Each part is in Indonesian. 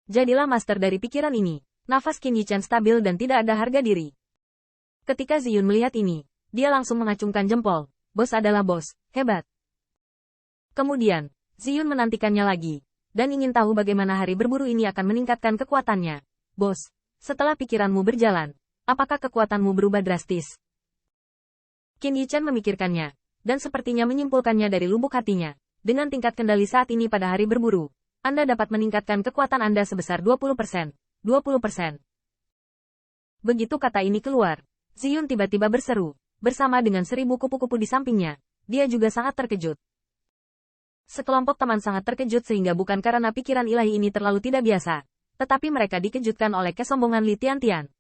Jadilah master dari pikiran ini. Nafas Qin Yichen stabil dan tidak ada harga diri. Ketika Ziyun melihat ini, dia langsung mengacungkan jempol. Bos adalah bos, hebat. Kemudian, Ziyun menantikannya lagi, dan ingin tahu bagaimana hari berburu ini akan meningkatkan kekuatannya. Bos, setelah pikiranmu berjalan, apakah kekuatanmu berubah drastis? Qin Yichen memikirkannya, dan sepertinya menyimpulkannya dari lubuk hatinya. Dengan tingkat kendali saat ini pada hari berburu, Anda dapat meningkatkan kekuatan Anda sebesar 20%. 20%. Begitu kata ini keluar, Ziyun tiba-tiba berseru, bersama dengan 1000 kupu-kupu di sampingnya. Dia juga sangat terkejut. Sekelompok teman sangat terkejut sehingga bukan karena pikiran ilahi ini terlalu tidak biasa, tetapi mereka dikejutkan oleh kesombongan Li Tiantian.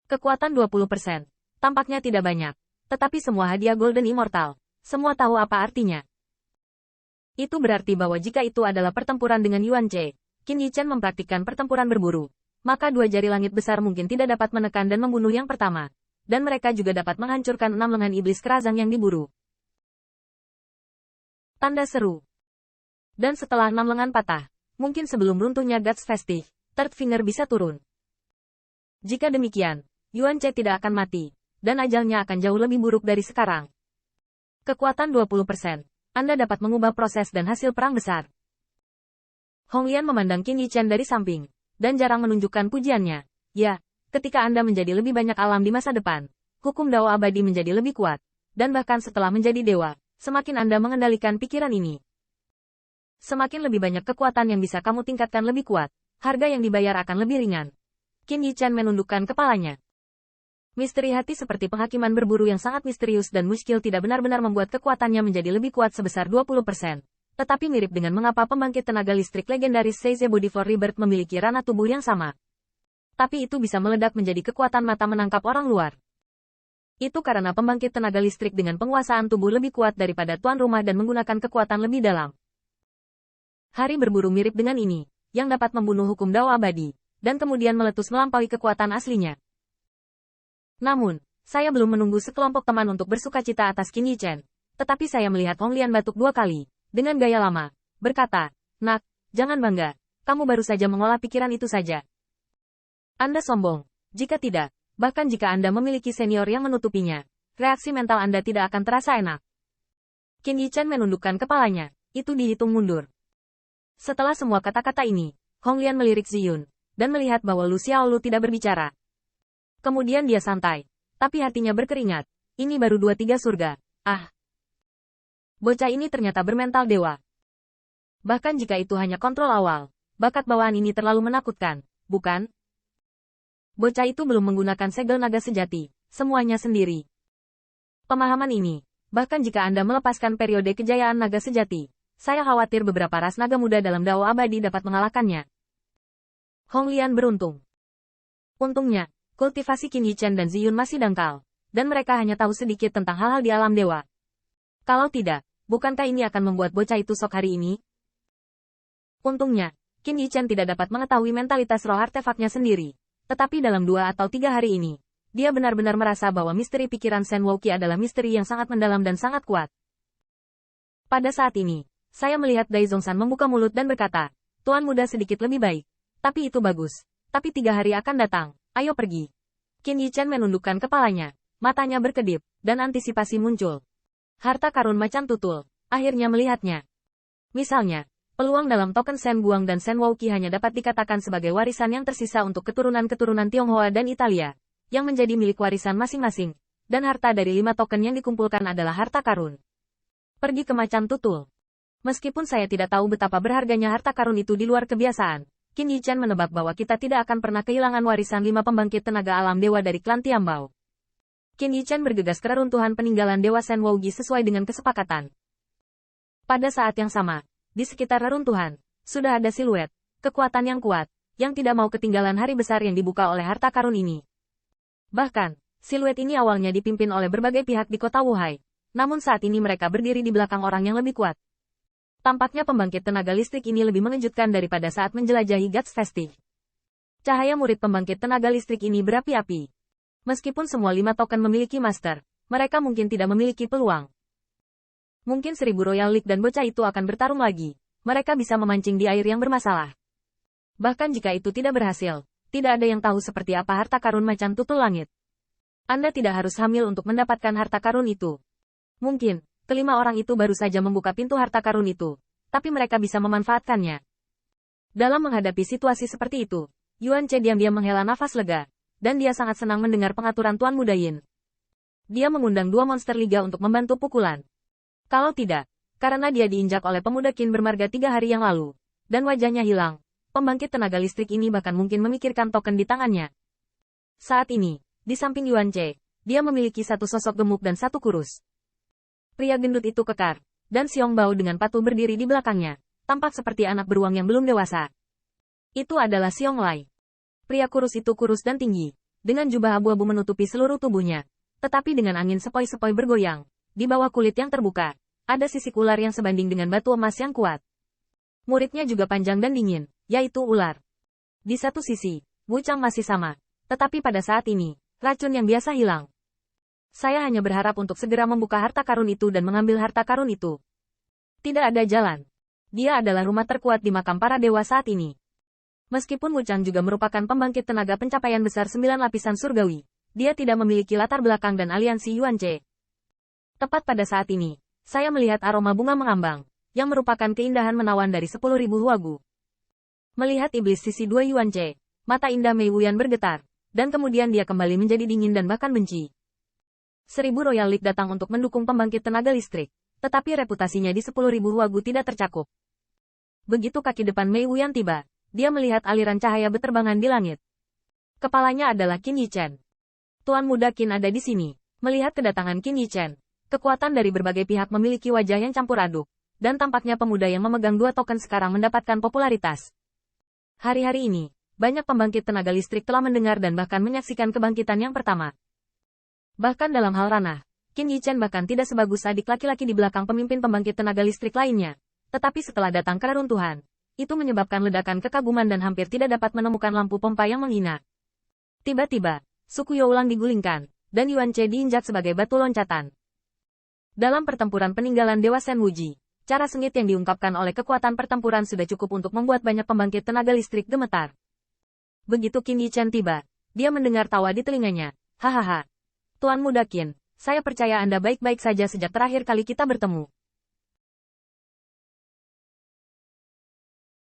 Kekuatan 20%. Tampaknya tidak banyak, tetapi semua hadiah Golden Immortal. Semua tahu apa artinya. Itu berarti bahwa jika itu adalah pertempuran dengan Yuan Che, Qin Yichen mempraktikkan pertempuran berburu, maka 2 jari langit besar mungkin tidak dapat menekan dan membunuh yang pertama. Dan mereka juga dapat menghancurkan 6 lengan iblis kerazang yang diburu. Tanda seru. Dan setelah 6 lengan patah, mungkin sebelum runtuhnya Guts Festive, Third Finger bisa turun. Jika demikian, Yuan Che tidak akan mati, dan ajalnya akan jauh lebih buruk dari sekarang. Kekuatan 20%. Anda dapat mengubah proses dan hasil perang besar. Hong Lian memandang Qin Yichen dari samping, dan jarang menunjukkan pujiannya. Ya, ketika Anda menjadi lebih banyak alam di masa depan, hukum Dao abadi menjadi lebih kuat, dan bahkan setelah menjadi dewa, semakin Anda mengendalikan pikiran ini. Semakin lebih banyak kekuatan yang bisa kamu tingkatkan lebih kuat, harga yang dibayar akan lebih ringan. Qin Yichen menundukkan kepalanya. Misteri hati seperti penghakiman berburu yang sangat misterius dan muskil tidak benar-benar membuat kekuatannya menjadi lebih kuat sebesar 20%. Tetapi mirip dengan mengapa pembangkit tenaga listrik legendaris Seize Body for Rebirth memiliki ranah tubuh yang sama. Tapi itu bisa meledak menjadi kekuatan mata menangkap orang luar. Itu karena pembangkit tenaga listrik dengan penguasaan tubuh lebih kuat daripada tuan rumah dan menggunakan kekuatan lebih dalam. Hari berburu mirip dengan ini, yang dapat membunuh hukum Dao abadi, dan kemudian meletus melampaui kekuatan aslinya. Namun, saya belum menunggu sekelompok teman untuk bersukacita atas Qin Yichen, tetapi saya melihat Hong Lian batuk 2 kali. Dengan gaya lama, berkata, "Nak, jangan bangga, kamu baru saja mengolah pikiran itu saja. Anda sombong. Jika tidak, bahkan jika Anda memiliki senior yang menutupinya, reaksi mental Anda tidak akan terasa enak." Qin Yichen menundukkan kepalanya, itu dihitung mundur. Setelah semua kata-kata ini, Hong Lian melirik Ziyun, dan melihat bahwa Lu Xiaolu tidak berbicara. Kemudian dia santai, tapi hatinya berkeringat, ini baru 2-3 surga, Bocah ini ternyata bermental dewa. Bahkan jika itu hanya kontrol awal, bakat bawaan ini terlalu menakutkan, bukan? Bocah itu belum menggunakan segel naga sejati, semuanya sendiri. Pemahaman ini, bahkan jika Anda melepaskan periode kejayaan naga sejati, saya khawatir beberapa ras naga muda dalam Dao abadi dapat mengalahkannya. Hong Lian beruntung. Untungnya, kultivasi Qin Yichen dan Ziyun masih dangkal, dan mereka hanya tahu sedikit tentang hal-hal di alam dewa. Kalau tidak, bukankah ini akan membuat bocah itu sok hari ini? Untungnya, Qin Yichen tidak dapat mengetahui mentalitas roh artefaknya sendiri. Tetapi dalam 2 atau 3 hari ini, dia benar-benar merasa bahwa misteri pikiran Shen Wouqi adalah misteri yang sangat mendalam dan sangat kuat. Pada saat ini, saya melihat Dai Zhongshan membuka mulut dan berkata, "Tuan muda sedikit lebih baik. Tapi itu bagus. Tapi 3 hari akan datang, ayo pergi." Qin Yichen menundukkan kepalanya, matanya berkedip, dan antisipasi muncul. Harta karun macan tutul, akhirnya melihatnya. Misalnya, peluang dalam token Shen Guang dan Shen Wouqi hanya dapat dikatakan sebagai warisan yang tersisa untuk keturunan-keturunan Tionghoa dan Italia, yang menjadi milik warisan masing-masing, dan harta dari 5 token yang dikumpulkan adalah harta karun. Pergi ke macan tutul. Meskipun saya tidak tahu betapa berharganya harta karun itu di luar kebiasaan, Qin Yichen menebak bahwa kita tidak akan pernah kehilangan warisan 5 pembangkit tenaga alam dewa dari klan Tiambao. Qin Yichen bergegas ke reruntuhan peninggalan Dewa Shen Wouqi sesuai dengan kesepakatan. Pada saat yang sama, di sekitar reruntuhan, sudah ada siluet, kekuatan yang kuat, yang tidak mau ketinggalan hari besar yang dibuka oleh harta karun ini. Bahkan, siluet ini awalnya dipimpin oleh berbagai pihak di kota Wuhai, namun saat ini mereka berdiri di belakang orang yang lebih kuat. Tampaknya pembangkit tenaga listrik ini lebih mengejutkan daripada saat menjelajahi Guts Festive. Cahaya murid pembangkit tenaga listrik ini berapi-api. Meskipun semua 5 token memiliki master, mereka mungkin tidak memiliki peluang. Mungkin 1000 Royal League dan bocah itu akan bertarung lagi. Mereka bisa memancing di air yang bermasalah. Bahkan jika itu tidak berhasil, tidak ada yang tahu seperti apa harta karun macan tutul langit. Anda tidak harus hamil untuk mendapatkan harta karun itu. Mungkin, kelima orang itu baru saja membuka pintu harta karun itu, tapi mereka bisa memanfaatkannya. Dalam menghadapi situasi seperti itu, Yuan Che diam-diam menghela nafas lega, dan dia sangat senang mendengar pengaturan Tuan Muda Yin. Dia mengundang dua monster liga untuk membantu pukulan. Kalau tidak, karena dia diinjak oleh pemuda Qin bermarga 3 hari yang lalu, dan wajahnya hilang, pembangkit tenaga listrik ini bahkan mungkin memikirkan token di tangannya. Saat ini, di samping Yuan Che, dia memiliki satu sosok gemuk dan satu kurus. Pria gendut itu kekar, dan Xiong Bao dengan patuh berdiri di belakangnya, tampak seperti anak beruang yang belum dewasa. Itu adalah Xiong Lai. Pria kurus itu kurus dan tinggi, dengan jubah abu-abu menutupi seluruh tubuhnya, tetapi dengan angin sepoi-sepoi bergoyang, di bawah kulit yang terbuka, ada sisik ular yang sebanding dengan batu emas yang kuat. Muridnya juga panjang dan dingin, yaitu ular. Di satu sisi, Wu Chang masih sama, tetapi pada saat ini, racun yang biasa hilang. Saya hanya berharap untuk segera membuka harta karun itu dan mengambil harta karun itu. Tidak ada jalan. Dia adalah rumah terkuat di makam para dewa saat ini. Meskipun Wu Chang juga merupakan pembangkit tenaga pencapaian besar 9 lapisan surgawi, dia tidak memiliki latar belakang dan aliansi Yuan Che. Tepat pada saat ini, saya melihat aroma bunga mengambang, yang merupakan keindahan menawan dari 10.000 huagu. Melihat iblis sisi 2 Yuan Che, mata indah Mei Wuyan bergetar, dan kemudian dia kembali menjadi dingin dan bahkan benci. 1000 Royal League datang untuk mendukung pembangkit tenaga listrik, tetapi reputasinya di 10.000 huagu tidak tercakup. Begitu kaki depan Mei Wuyan tiba, dia melihat aliran cahaya beterbangan di langit. Kepalanya adalah Qin Yichen. Tuan Muda Qin ada di sini. Melihat kedatangan Qin Yichen, kekuatan dari berbagai pihak memiliki wajah yang campur aduk, dan tampaknya pemuda yang memegang 2 token sekarang mendapatkan popularitas. Hari-hari ini, banyak pembangkit tenaga listrik telah mendengar dan bahkan menyaksikan kebangkitan yang pertama. Bahkan dalam hal ranah, Qin Yichen bahkan tidak sebagus adik laki-laki di belakang pemimpin pembangkit tenaga listrik lainnya. Tetapi setelah datang ke reruntuhan, itu menyebabkan ledakan kekaguman dan hampir tidak dapat menemukan lampu pompa yang menghina. Tiba-tiba, suku Youlang digulingkan, dan Yuan Che diinjak sebagai batu loncatan. Dalam pertempuran peninggalan Dewa Shen Wuji, cara sengit yang diungkapkan oleh kekuatan pertempuran sudah cukup untuk membuat banyak pembangkit tenaga listrik gemetar. Begitu Qin Yichen tiba, dia mendengar tawa di telinganya. Hahaha. Tuan Muda Qin, saya percaya Anda baik-baik saja sejak terakhir kali kita bertemu.